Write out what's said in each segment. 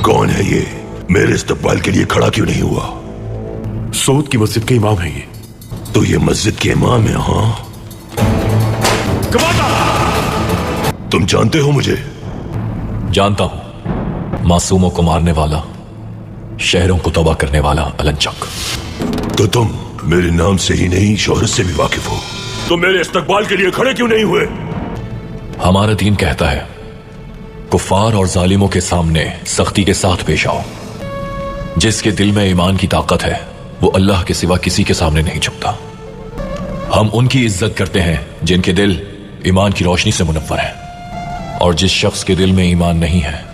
कौन है ये? मेरे इस्तकबाल के लिए खड़ा क्यों नहीं हुआ? सऊद की मस्जिद के इमाम है ये। तो ये मस्जिद के इमाम है? हाँ, तुम जानते हो मुझे? जानता हूं, मासूमों को मारने वाला, शहरों को तबाह करने वाला अलंचक। तो तुम मेरे नाम से ही नहीं, शोहरत से भी वाकिफ हो। तो मेरे इस्तकबाल के लिए खड़े क्यों नहीं हुए? हमारा दीन कहता है कुफ्फार और जालिमों के सामने सख्ती के साथ पेश आओ। जिसके दिल में ईमान की ताकत है वो अल्लाह के सिवा किसी के सामने नहीं झुकता। हम उनकी इज्जत करते हैं जिनके दिल ईमान की रोशनी से मुनव्वर है, और जिस शख्स के दिल में ईमान नहीं है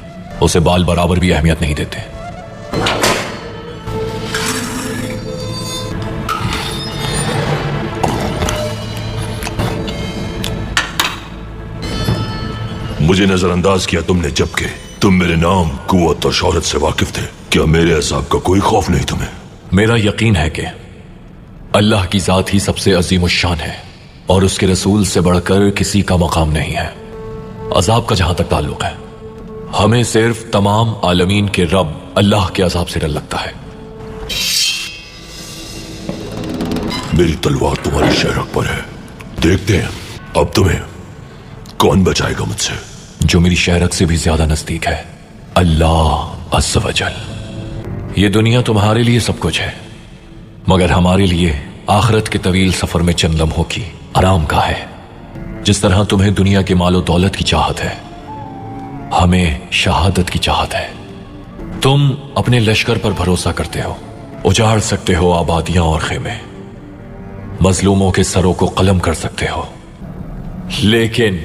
उसे बाल बराबर भी अहमियत नहीं देते। मुझे नजरअंदाज किया तुमने, जबकि तुम मेरे नाम, कुव्वत और शौहरत से वाकिफ थे। क्या मेरे अज़ाब का कोई खौफ नहीं तुम्हें? मेरा यकीन है कि अल्लाह की जात ही सबसे अजीम शान है और उसके रसूल से बढ़कर किसी का मकाम नहीं है। अजाब का जहां तक ताल्लुक है, हमें सिर्फ तमाम आलमीन के रब अल्लाह के अजाब से डर लगता है। मेरी तलवार तुम्हारी शहरक पर है, देखते हैं अब तुम्हें कौन बचाएगा मुझसे। जो मेरी शहरत से भी ज्यादा नजदीक है, अल्लाह अज़्ज़ वजल। ये दुनिया तुम्हारे लिए सब कुछ है, मगर हमारे लिए आखिरत के तवील सफर में चंद लम्हों की आराम का है। जिस तरह तुम्हें दुनिया के मालो दौलत की चाहत है, हमें शहादत की चाहत है। तुम अपने लश्कर पर भरोसा करते हो, उजाड़ सकते हो आबादियां और खेमे, मजलूमों के सरों को कलम कर सकते हो, लेकिन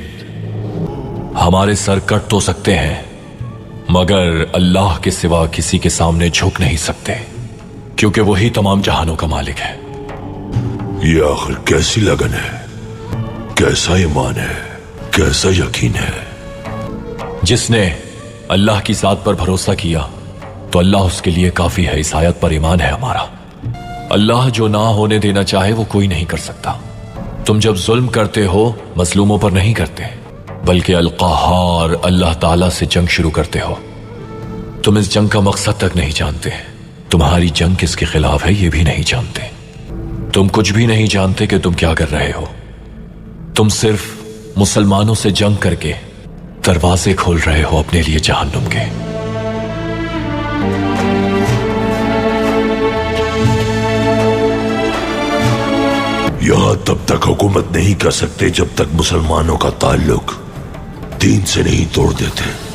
हमारे सर कट तो सकते हैं मगर अल्लाह के सिवा किसी के सामने झुक नहीं सकते, क्योंकि वही तमाम जहानों का मालिक है। ये आखिर कैसी लगन है, कैसा ईमान है, कैसा यकीन है? जिसने अल्लाह की जात पर भरोसा किया तो अल्लाह उसके लिए काफी है। इस आयत पर ईमान है हमारा। अल्लाह जो ना होने देना चाहे वो कोई नहीं कर सकता। तुम जब जुल्म करते हो मजलूमों पर नहीं करते, बल्कि अल-क़हार अल्लाह ताला से जंग शुरू करते हो। तुम इस जंग का मकसद तक नहीं जानते, तुम्हारी जंग किसके खिलाफ है ये भी नहीं जानते। तुम कुछ भी नहीं जानते कि तुम क्या कर रहे हो। तुम सिर्फ मुसलमानों से जंग करके दरवाजे खोल रहे हो अपने लिए जहन्नुम के। यहां तब तक हुकूमत नहीं कर सकते जब तक मुसलमानों का ताल्लुक दीन से नहीं तोड़ देते।